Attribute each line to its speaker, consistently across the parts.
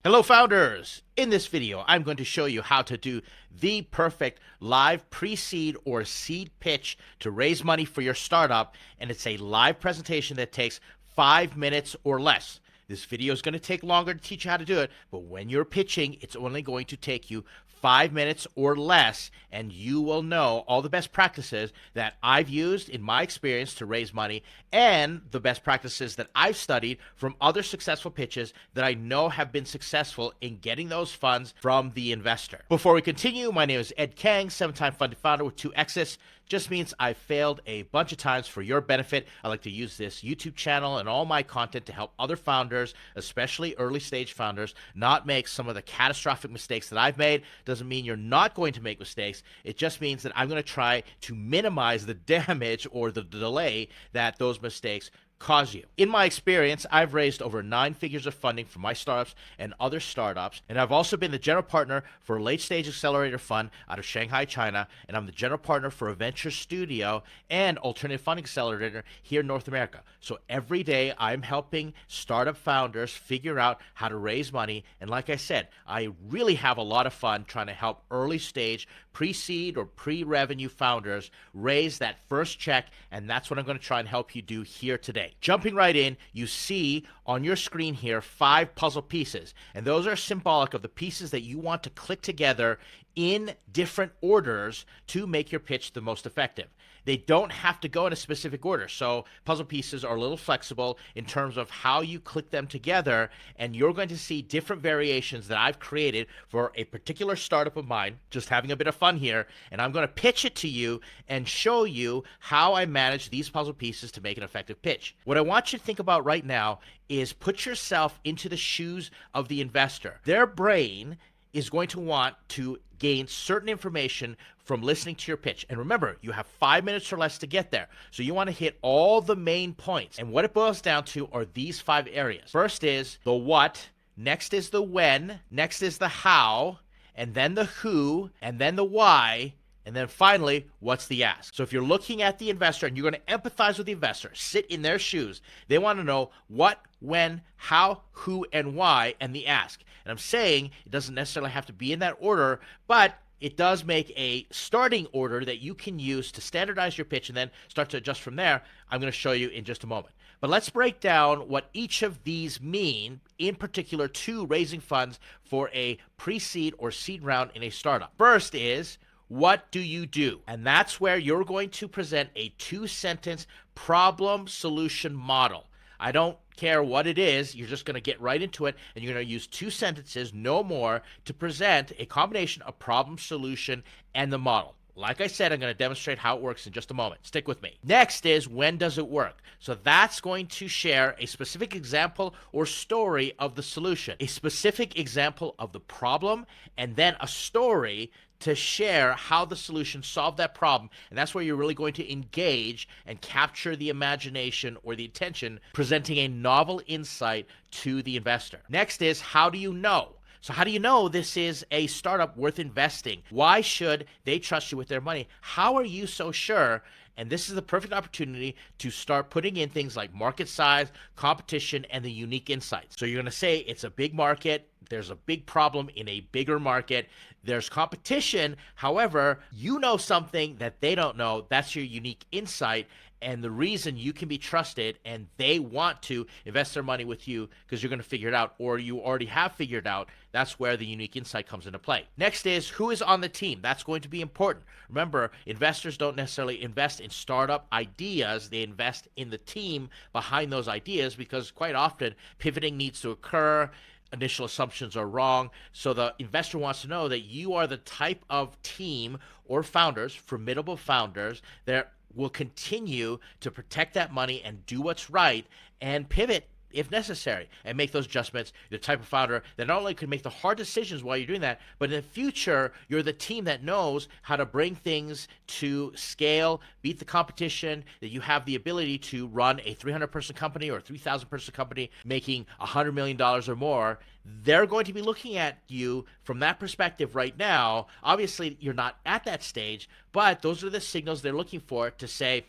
Speaker 1: Hello founders! In this video, I'm going to show you how to do the perfect live pre-seed or seed pitch to raise money for your startup, and it's a live presentation that takes 5 minutes or less. This video is going to take longer to teach you how to do it, but when you're pitching, it's only going to take you 5 minutes or less, and you will know all the best practices that I've used in my experience to raise money and the best practices that I've studied from other successful pitches that I know have been successful in getting those funds from the investor. Before we continue, my name is Ed Kang, 7-time funded founder with 2 exits. Just means I failed a bunch of times for your benefit. I like to use this YouTube channel and all my content to help other founders, especially early stage founders, not make some of the catastrophic mistakes that I've made. Doesn't mean you're not going to make mistakes. It just means that I'm going to try to minimize the damage or the delay that those mistakes cause you. In my experience, I've raised over 9 figures of funding for my startups and other startups, and I've also been the general partner for a late stage accelerator fund out of Shanghai, China, and I'm the general partner for a venture studio and alternative funding accelerator here in North America. So every day I'm helping startup founders figure out how to raise money, and like I said, I really have a lot of fun trying to help early stage pre-seed or pre-revenue founders raise that first check, and that's what I'm going to try and help you do here today. Jumping right in, you see on your screen here 5 puzzle pieces, and those are symbolic of the pieces that you want to click together in different orders to make your pitch the most effective. They don't have to go in a specific order, so puzzle pieces are a little flexible in terms of how you click them together, and you're going to see different variations that I've created for a particular startup of mine, just having a bit of fun here, and I'm going to pitch it to you and show you how I manage these puzzle pieces to make an effective pitch. What I want you to think about right now is put yourself into the shoes of the investor. Their brain is going to want to gain certain information from listening to your pitch. And remember, you have 5 minutes or less to get there. So you want to hit all the main points. And what it boils down to are these 5 areas. First is the what, next is the when, next is the how, and then the who, and then the why, and then finally, what's the ask? So if you're looking at the investor and you're going to empathize with the investor, sit in their shoes, they want to know what, when, how, who, and why, and the ask. And I'm saying it doesn't necessarily have to be in that order, but it does make a starting order that you can use to standardize your pitch and then start to adjust from there. I'm going to show you in just a moment. But let's break down what each of these mean, in particular to raising funds for a pre-seed or seed round in a startup. First is, what do you do? And that's where you're going to present a 2-sentence problem solution model. I don't care what it is, you're just going to get right into it, and you're going to use 2 sentences, no more, to present a combination of problem, solution, and the model. Like I said, I'm going to demonstrate how it works in just a moment. Stick with me. Next is, when does it work? So that's going to share a specific example or story of the solution, a specific example of the problem, and then a story to share how the solution solved that problem. And that's where you're really going to engage and capture the imagination or the attention, presenting a novel insight to the investor. Next is, how do you know? So how do you know this is a startup worth investing? Why should they trust you with their money? How are you so sure? And this is the perfect opportunity to start putting in things like market size, competition, and the unique insights. So you're going to say it's a big market. There's a big problem in a bigger market. There's competition. However, you know something that they don't know. That's your unique insight. And the reason you can be trusted and they want to invest their money with you because you're going to figure it out, or you already have figured out, that's where the unique insight comes into play. Next is, who is on the team? That's going to be important. Remember, investors don't necessarily invest in startup ideas. They invest in the team behind those ideas because quite often pivoting needs to occur. Initial assumptions are wrong. So the investor wants to know that you are the type of team or founders, formidable founders, that will continue to protect that money and do what's right and pivot if necessary and make those adjustments. You're the type of founder that not only can make the hard decisions while you're doing that, but in the future, you're the team that knows how to bring things to scale, beat the competition, that you have the ability to run a 300-person company or a 3,000-person company making $100 million or more. They're going to be looking at you from that perspective right now. Obviously, you're not at that stage, but those are the signals they're looking for to say,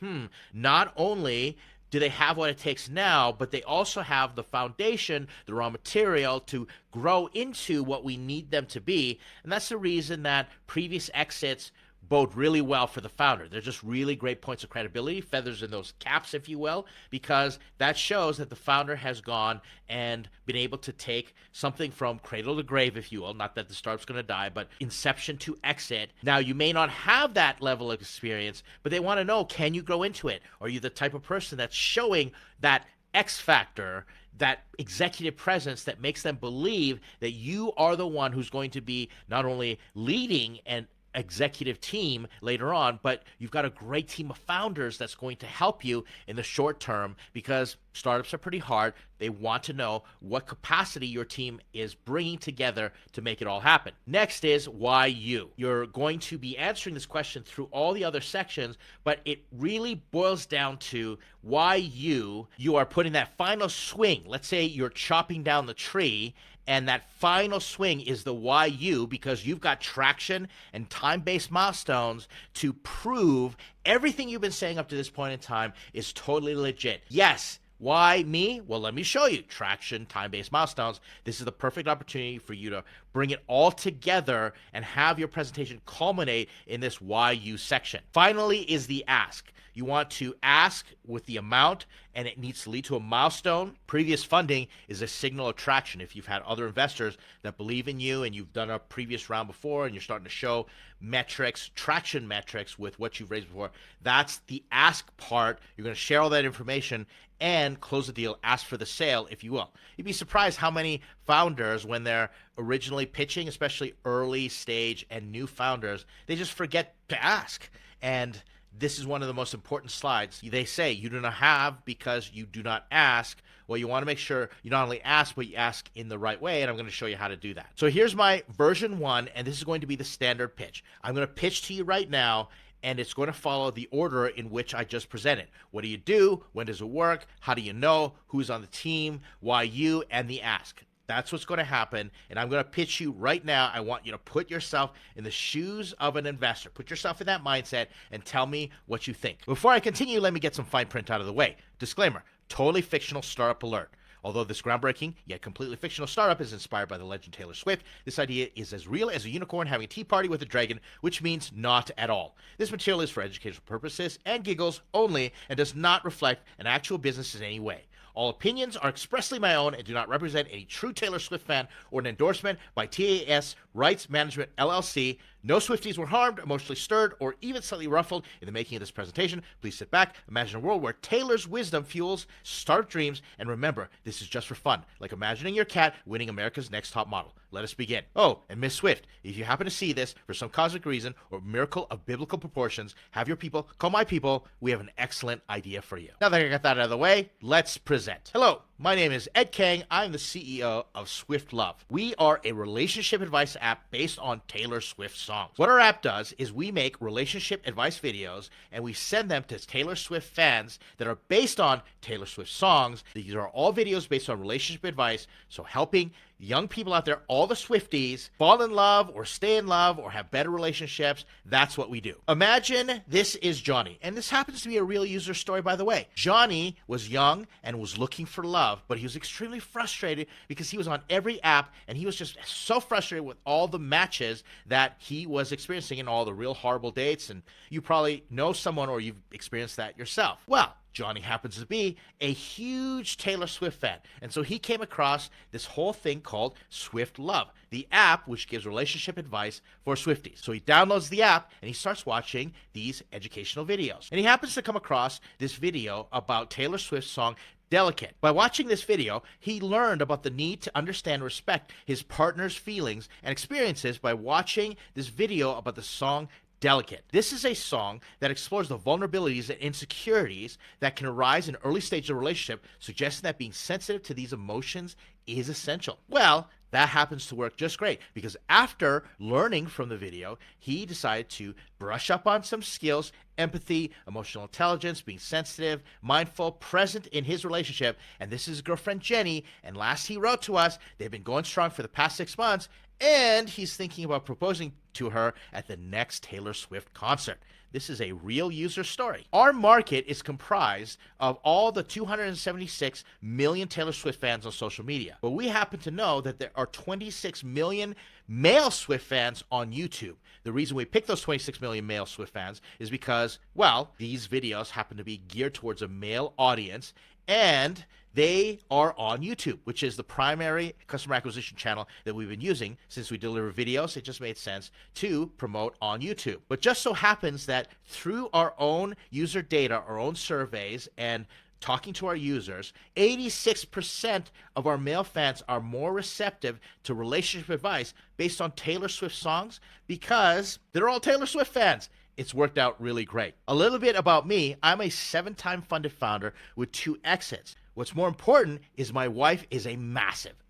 Speaker 1: not only do they have what it takes now, but they also have the foundation, the raw material to grow into what we need them to be. And that's the reason that previous exits bode really well for the founder. They're just really great points of credibility, feathers in those caps, if you will, because that shows that the founder has gone and been able to take something from cradle to grave, if you will, not that the startup's going to die, but inception to exit. Now, you may not have that level of experience, but they want to know, can you grow into it? Are you the type of person that's showing that X factor, that executive presence that makes them believe that you are the one who's going to be not only leading and executive team later on, but you've got a great team of founders that's going to help you in the short term, because startups are pretty hard. They want to know what capacity your team is bringing together to make it all happen. Next is why you. You're going to be answering this question through all the other sections, but it really boils down to why you are putting that final swing. Let's say you're chopping down the tree, and that final swing is the why you, because you've got traction and time-based milestones to prove everything you've been saying up to this point in time is totally legit. Yes. Why me? Well, let me show you. Traction, time-based milestones. This is the perfect opportunity for you to bring it all together and have your presentation culminate in this why you section. Finally is the ask. You want to ask with the amount, and it needs to lead to a milestone. Previous funding is a signal of traction. If you've had other investors that believe in you and you've done a previous round before and you're starting to show metrics, traction metrics with what you've raised before, that's the ask part. You're going to share all that information and close the deal, ask for the sale, if you will. You'd be surprised how many founders, when they're originally pitching, especially early stage and new founders, they just forget to ask. And this is one of the most important slides. They say you do not have because you do not ask. Well, you want to make sure you not only ask, but you ask in the right way, and I'm going to show you how to do that. So here's my version 1, and this is going to be the standard pitch. I'm going to pitch to you right now, and it's going to follow the order in which I just presented. What do you do? When does it work? How do you know? Who's on the team? Why you? And the ask. That's what's going to happen, and I'm going to pitch you right now. I want you to put yourself in the shoes of an investor. Put yourself in that mindset and tell me what you think. Before I continue, let me get some fine print out of the way. Disclaimer, totally fictional startup alert. Although this groundbreaking, yet completely fictional startup is inspired by the legend Taylor Swift, this idea is as real as a unicorn having a tea party with a dragon, which means not at all. This material is for educational purposes and giggles only and does not reflect an actual business in any way. All opinions are expressly my own and do not represent any true Taylor Swift fan or an endorsement by TAS Rights Management LLC. No Swifties were harmed, emotionally stirred, or even slightly ruffled in the making of this presentation. Please sit back, imagine a world where Taylor's wisdom fuels startup dreams, and remember, this is just for fun, like imagining your cat winning America's Next Top Model. Let us begin. Oh, and Miss Swift, if you happen to see this for some cosmic reason or miracle of biblical proportions, have your people call my people. We have an excellent idea for you. Now that I got that out of the way, let's present. Hello, my name is Ed Kang. I'm the CEO of Swift Love. We are a relationship advice app based on Taylor Swift songs. What our app does is we make relationship advice videos and we send them to Taylor Swift fans that are based on Taylor Swift songs. These are all videos based on relationship advice, so helping young people out there, all the Swifties, fall in love or stay in love or have better relationships. That's what we do. Imagine this is Johnny, and this happens to be a real user story, by the way. Johnny was young and was looking for love, but he was extremely frustrated because he was on every app and he was just so frustrated with all the matches that he was experiencing and all the real horrible dates. And you probably know someone or you've experienced that yourself. Well, Johnny happens to be a huge Taylor Swift fan, and so he came across this whole thing called Swift Love, the app which gives relationship advice for Swifties. So he downloads the app and he starts watching these educational videos. And he happens to come across this video about Taylor Swift's song Delicate. By watching this video, he learned about the need to understand and respect his partner's feelings and experiences by watching this video about the song Delicate. This is a song that explores the vulnerabilities and insecurities that can arise in early stages of a relationship, suggesting that being sensitive to these emotions is essential. Well, that happens to work just great because after learning from the video, he decided to brush up on some skills, empathy, emotional intelligence, being sensitive, mindful, present in his relationship. And this is his girlfriend, Jenny. And last he wrote to us, they've been going strong for the past 6 months. And he's thinking about proposing to her at the next Taylor Swift concert. This is a real user story. Our market is comprised of all the 276 million Taylor Swift fans on social media. But we happen to know that there are 26 million male Swift fans on YouTube. The reason we picked those 26 million male Swift fans is because, well, these videos happen to be geared towards a male audience, and they are on YouTube, which is the primary customer acquisition channel that we've been using since we deliver videos. It just made sense to promote on YouTube. But just so happens that through our own user data, our own surveys, and talking to our users, 86% of our male fans are more receptive to relationship advice based on Taylor Swift songs because they're all Taylor Swift fans. It's worked out really great. A little bit about me. I'm a 7-time funded founder with 2 exits. What's more important is my wife is a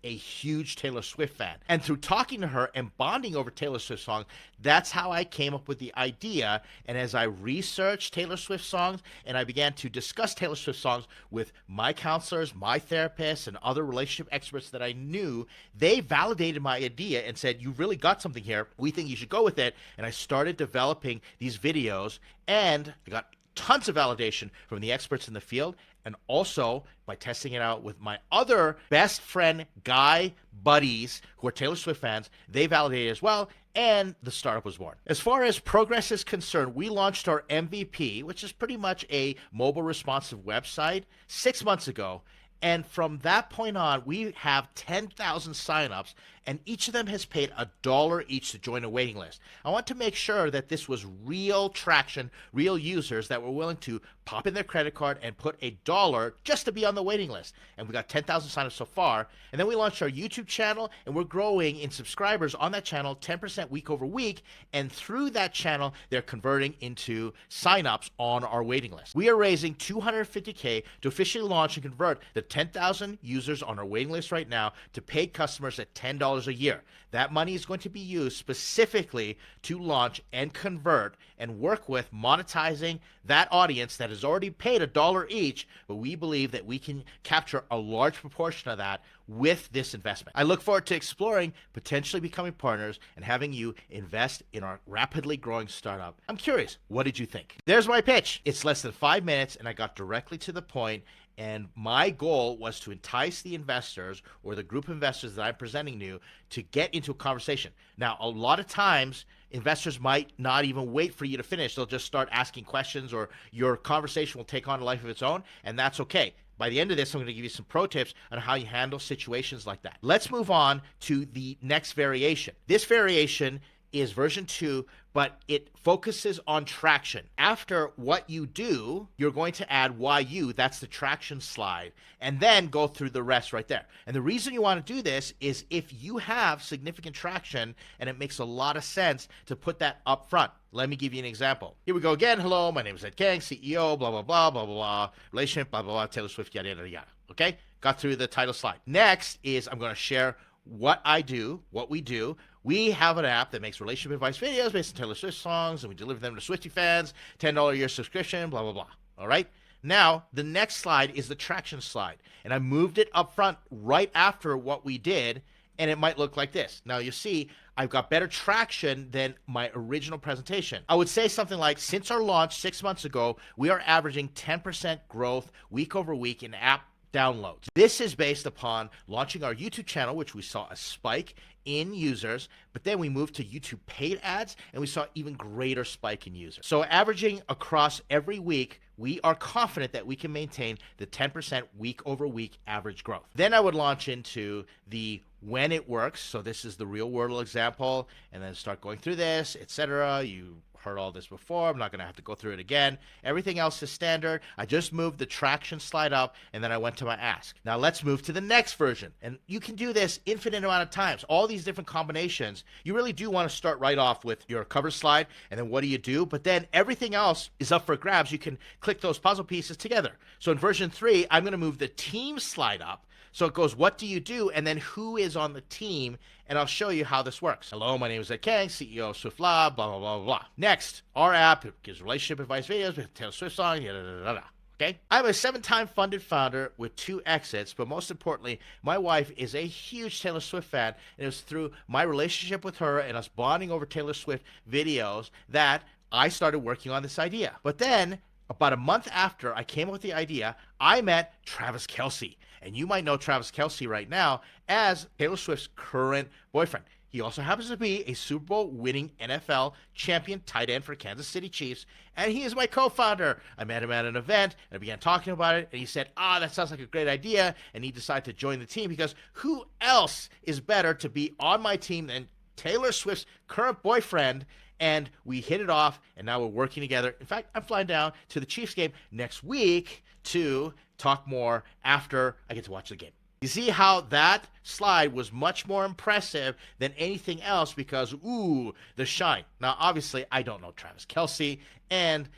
Speaker 1: huge Taylor Swift fan. And through talking to her and bonding over Taylor Swift songs, that's how I came up with the idea. And as I researched Taylor Swift songs and I began to discuss Taylor Swift songs with my counselors, my therapists, and other relationship experts that I knew, they validated my idea and said, "You really got something here. We think you should go with it." And I started developing these videos, and I got tons of validation from the experts in the field, and also by testing it out with my other best friend guy buddies who are Taylor Swift fans. They validated as well, and the startup was born. As far as progress is concerned, we launched our MVP, which is pretty much a mobile responsive website, 6 months ago. And from that point on, we have 10,000 signups, and each of them has paid $1 each to join a waiting list. I want to make sure that this was real traction, real users that were willing to pop in their credit card and put $1 just to be on the waiting list. And we got 10,000 signups so far. And then we launched our YouTube channel, and we're growing in subscribers on that channel 10% week over week. And through that channel, they're converting into signups on our waiting list. We are raising $250K to officially launch and convert the 10,000 users on our waiting list right now to paid customers at $10 a year. That money is going to be used specifically to launch and convert and work with monetizing that audience that has already paid $1 each, but we believe that we can capture a large proportion of that with this investment. I look forward to exploring potentially becoming partners and having you invest in our rapidly growing startup. I'm curious, what did you think? There's my pitch. It's less than 5 minutes, and I got directly to the point. And my goal was to entice the investors or the group of investors that I'm presenting to get into a conversation. Now, a lot of times, investors might not even wait for you to finish. They'll just start asking questions, or your conversation will take on a life of its own, and that's okay. By the end of this, I'm going to give you some pro tips on how you handle situations like that. Let's move on to the next variation. This variation is version 2, but it focuses on traction. After what you do, you're going to add why you, that's the traction slide, and then go through the rest right there. And the reason you want to do this is if you have significant traction and it makes a lot of sense to put that up front. Let me give you an example. Here we go again. Hello, my name is Ed Kang, CEO, blah, blah, blah, blah, blah, blah, relationship, blah, blah, blah, Taylor Swift, yada, yada, yada. Okay? Got through the title slide. Next is I'm going to share what I do, what we do. We have an app that makes relationship advice videos based on Taylor Swift songs, and we deliver them to Swiftie fans, $10 a year subscription, blah, blah, blah. All right? Now, the next slide is the traction slide, and I moved it up front right after what we did, and it might look like this. Now, you see, I've got better traction than my original presentation. I would say something like, since our launch 6 months ago, we are averaging 10% growth week over week in app downloads. This is based upon launching our YouTube channel, which we saw a spike in users, but then we moved to YouTube paid ads, and we saw even greater spike in users. So averaging across every week, we are confident that we can maintain the 10% week over week average growth. Then I would launch into the when it works. So this is the real world example, and then start going through this, etc. You heard all this before. I'm not going to have to go through it again. Everything else is standard. I just moved the traction slide up, and then I went to my ask. Now let's move to the next version. And you can do this infinite amount of times. All these different combinations. You really do want to start right off with your cover slide, and then what do you do? But then everything else is up for grabs. You can click those puzzle pieces together. So in version 3, I'm going to move the team slide up. So it goes, what do you do? And then who is on the team? And I'll show you how this works. Hello, my name is Ed Kang, CEO of Swift Lab, blah, blah, blah, blah. Next, our app gives relationship advice videos with Taylor Swift songs, yada, yada, yada. Okay? I'm a 7-time funded founder with 2 exits, but most importantly, my wife is a huge Taylor Swift fan, and it was through my relationship with her and us bonding over Taylor Swift videos that I started working on this idea. But then, about a month after I came up with the idea, I met Travis Kelce. And you might know Travis Kelce right now as Taylor Swift's current boyfriend. He also happens to be a Super Bowl winning NFL champion tight end for Kansas City Chiefs, and he is my co-founder. I met him at an event, and I began talking about it, and he said, that sounds like a great idea, and he decided to join the team because who else is better to be on my team than Taylor Swift's current boyfriend? And we hit it off, and now we're working together. In fact, I'm flying down to the Chiefs game next week to talk more after I get to watch the game. You see how that slide was much more impressive than anything else because, the shine. Now, obviously, I don't know Travis Kelce, and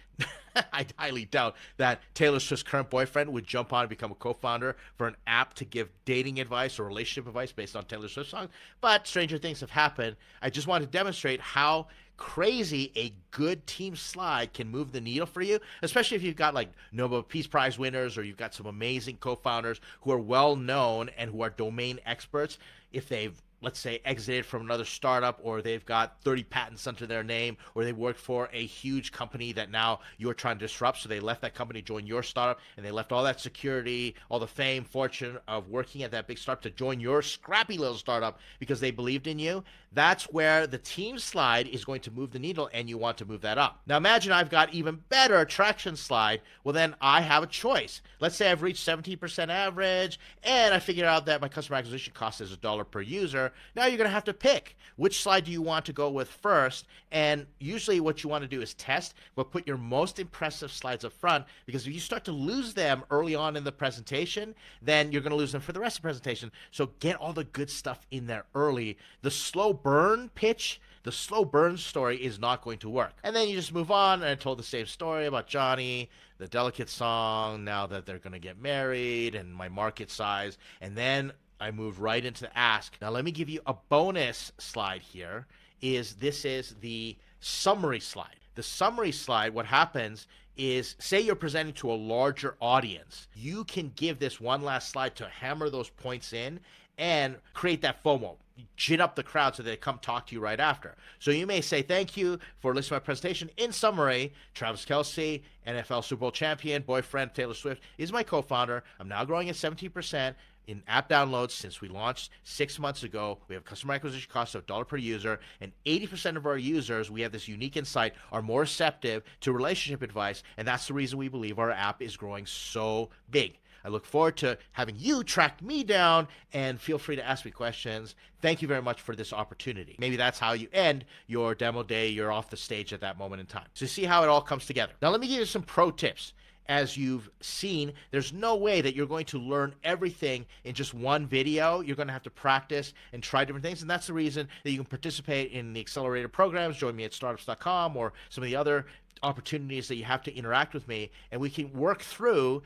Speaker 1: I highly doubt that Taylor Swift's current boyfriend would jump on and become a co-founder for an app to give dating advice or relationship advice based on Taylor Swift songs. But stranger things have happened. I just wanted to demonstrate how crazy a good team slide can move the needle for you, especially if you've got like Nobel Peace Prize winners or you've got some amazing co-founders who are well known and who are domain experts. If they've, let's say, exited from another startup, or they've got 30 patents under their name, or they worked for a huge company that now you're trying to disrupt, so they left that company, join your startup, and they left all that security, all the fame, fortune of working at that big startup to join your scrappy little startup because they believed in you. That's where the team slide is going to move the needle, and you want to move that up. Now imagine I've got even better traction slide. Well, then I have a choice. Let's say I've reached 17% average, and I figured out that my customer acquisition cost is $1 per user. Now you're going to have to pick which slide do you want to go with first, and usually what you want to do is test, but put your most impressive slides up front, because if you start to lose them early on in the presentation, then you're going to lose them for the rest of the presentation. So get all the good stuff in there early. The slow burn pitch, the slow burn story is not going to work. And then you just move on, and I told the same story about Johnny, the Delicate song, now that they're going to get married, and my market size, and then I moved right into the ask. Now let me give you a bonus slide here. This is the summary slide. The summary slide, what happens is, say you're presenting to a larger audience. You can give this one last slide to hammer those points in and create that FOMO. Gin up the crowd so they come talk to you right after. So you may say, thank you for listening to my presentation. In summary, Travis Kelce, NFL Super Bowl champion, boyfriend Taylor Swift, is my co-founder. I'm now growing at 17% in app downloads since we launched 6 months ago. We have customer acquisition cost of $1 per user, and 80% of our users, we have this unique insight, are more receptive to relationship advice, and that's the reason we believe our app is growing so big. I look forward to having you track me down, and feel free to ask me questions. Thank you very much for this opportunity. Maybe that's how you end your demo day. You're off the stage at that moment in time. So see how it all comes together. Now let me give you some pro tips. As you've seen, there's no way that you're going to learn everything in just one video. You're going to have to practice and try different things, and that's the reason that you can participate in the accelerator programs. Join me at startups.com, or some of the other opportunities that you have to interact with me, and we can work through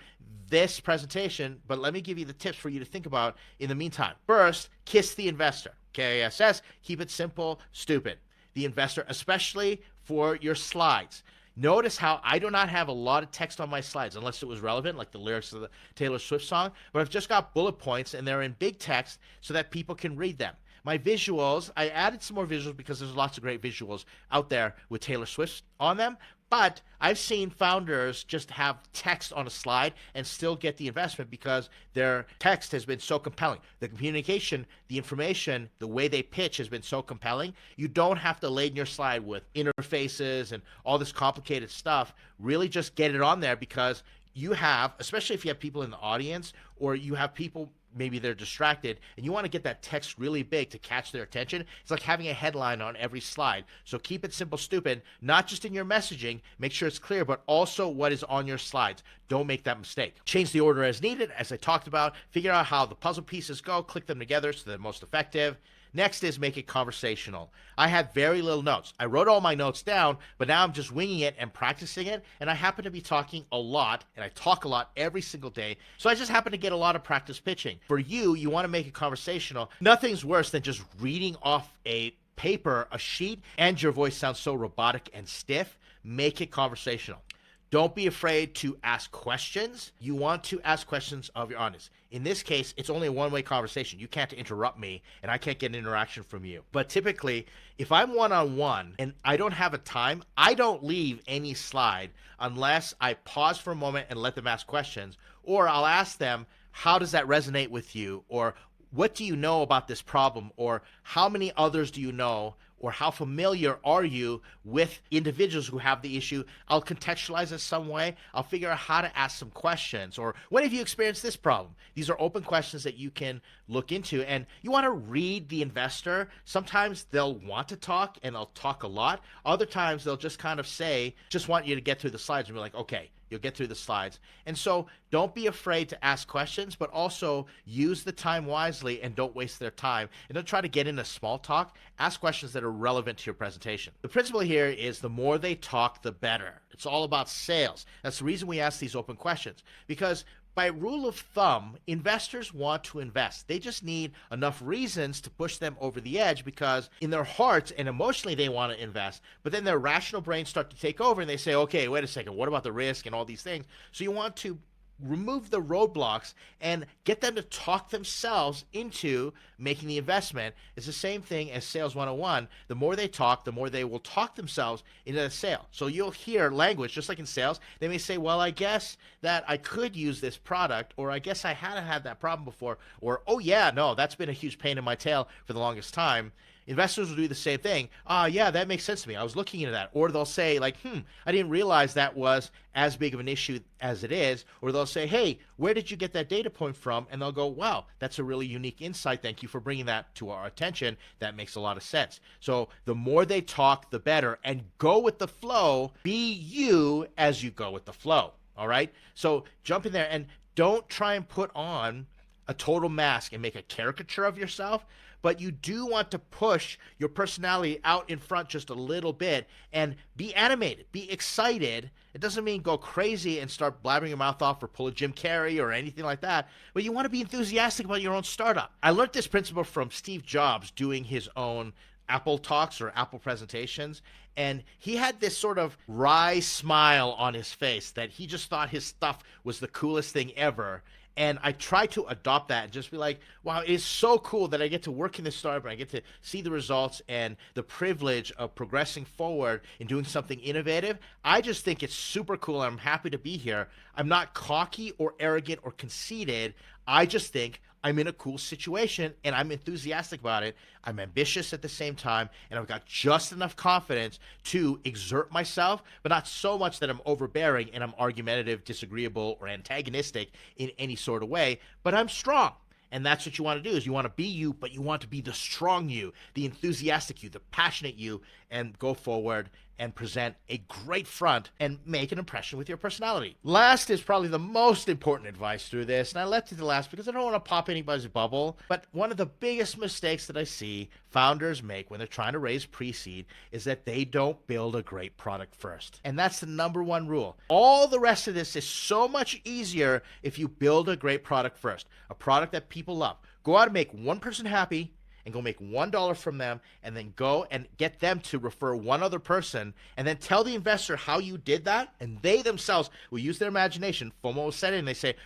Speaker 1: this presentation. But let me give you the tips for you to think about in the meantime. First, KISS the investor. KISS, keep it simple, stupid. The investor, especially for your slides. Notice how I do not have a lot of text on my slides unless it was relevant, like the lyrics of the Taylor Swift song, but I've just got bullet points, and they're in big text so that people can read them. My visuals, I added some more visuals because there's lots of great visuals out there with Taylor Swift on them, but I've seen founders just have text on a slide and still get the investment because their text has been so compelling. The communication, the information, the way they pitch has been so compelling. You don't have to laden your slide with interfaces and all this complicated stuff. Really just get it on there, because you have, especially if you have people in the audience, or you have people, maybe they're distracted, and you want to get that text really big to catch their attention. It's like having a headline on every slide. So keep it simple, stupid, not just in your messaging. Make sure it's clear, but also what is on your slides. Don't make that mistake. Change the order as needed, as I talked about. Figure out how the puzzle pieces go. Click them together so they're most effective. Next is make it conversational. I had very little notes. I wrote all my notes down, but now I'm just winging it and practicing it, and I happen to be talking a lot, and I talk a lot every single day, so I just happen to get a lot of practice pitching. For you, you want to make it conversational. Nothing's worse than just reading off a paper, a sheet, and your voice sounds so robotic and stiff. Make it conversational. Don't be afraid to ask questions. You want to ask questions of your audience. In this case, it's only a one-way conversation. You can't interrupt me, and I can't get an interaction from you. But typically, if I'm one-on-one and I don't have a time, I don't leave any slide unless I pause for a moment and let them ask questions, or I'll ask them, how does that resonate with you? Or what do you know about this problem? Or how many others do you know? Or how familiar are you with individuals who have the issue? I'll contextualize it some way. I'll figure out how to ask some questions. Or when have you experienced this problem? These are open questions that you can look into. And you want to read the investor. Sometimes they'll want to talk and they'll talk a lot. Other times they'll just kind of say, just want you to get through the slides and be like, okay, you'll get through the slides. And so don't be afraid to ask questions, but also use the time wisely and don't waste their time. And don't try to get into small talk. Ask questions that are relevant to your presentation. The principle here is the more they talk, the better. It's all about sales. That's the reason we ask these open questions, because by rule of thumb, investors want to invest. They just need enough reasons to push them over the edge, because in their hearts and emotionally they want to invest, but then their rational brains start to take over and they say, okay, wait a second, what about the risk and all these things? So you want to remove the roadblocks and get them to talk themselves into making the investment. It's the same thing as Sales 101. The more they talk, the more they will talk themselves into the sale. So you'll hear language, just like in sales. They may say, well, I guess that I could use this product, or I guess I hadn't had that problem before, or, oh yeah, no, that's been a huge pain in my tail for the longest time. Investors will do the same thing. Yeah, that makes sense to me. I was looking into that. Or they'll say like, I didn't realize that was as big of an issue as it is. Or they'll say, hey, where did you get that data point from? And they'll go, wow, that's a really unique insight. Thank you for bringing that to our attention. That makes a lot of sense. So the more they talk, the better. And go with the flow. Be you as you go with the flow. All right? So jump in there and don't try and put on a total mask and make a caricature of yourself, but you do want to push your personality out in front just a little bit and be animated, be excited. It doesn't mean go crazy and start blabbering your mouth off or pull a Jim Carrey or anything like that, but you want to be enthusiastic about your own startup. I learned this principle from Steve Jobs doing his own Apple talks or Apple presentations, and he had this sort of wry smile on his face that he just thought his stuff was the coolest thing ever. And I try to adopt that and just be like, wow, it is so cool that I get to work in this startup and I get to see the results and the privilege of progressing forward and doing something innovative. I just think it's super cool and I'm happy to be here. I'm not cocky or arrogant or conceited. I just think I'm in a cool situation and I'm enthusiastic about it. I'm ambitious at the same time, and I've got just enough confidence to exert myself, but not so much that I'm overbearing and I'm argumentative, disagreeable, or antagonistic in any sort of way, but I'm strong. And that's what you want to do, is you want to be you, but you want to be the strong you, the enthusiastic you, the passionate you, and go forward and present a great front and make an impression with your personality. Last is probably the most important advice through this, and I left it to last because I don't want to pop anybody's bubble, but one of the biggest mistakes that I see founders make when they're trying to raise pre-seed is that they don't build a great product first. And that's the number one rule. All the rest of this is so much easier if you build a great product first, a product that people love. Go out and make one person happy, and go make $1 from them, and then go and get them to refer one other person, and then tell the investor how you did that, and they themselves will use their imagination. FOMO will set in, and they say,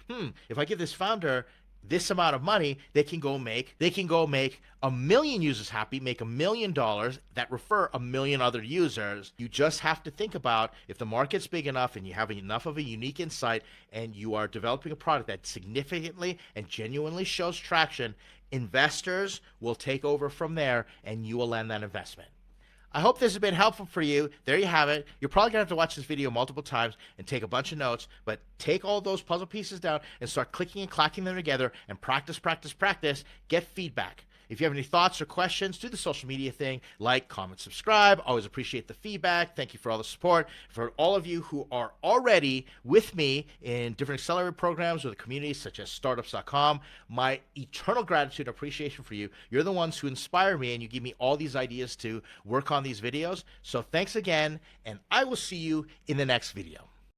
Speaker 1: if I give this founder this amount of money, they can go make 1 million users happy, make $1 million that refer 1 million other users. You just have to think about, if the market's big enough and you have enough of a unique insight and you are developing a product that significantly and genuinely shows traction, investors will take over from there and you will land that investment. I hope this has been helpful for you. There you have it. You're probably going to have to watch this video multiple times and take a bunch of notes, but take all those puzzle pieces down and start clicking and clacking them together and practice, practice, practice. Get feedback. If you have any thoughts or questions, do the social media thing, like, comment, subscribe. Always appreciate the feedback. Thank you for all the support. For all of you who are already with me in different accelerator programs or the communities such as startups.com, my eternal gratitude and appreciation for you. You're the ones who inspire me, and you give me all these ideas to work on these videos. So thanks again, and I will see you in the next video.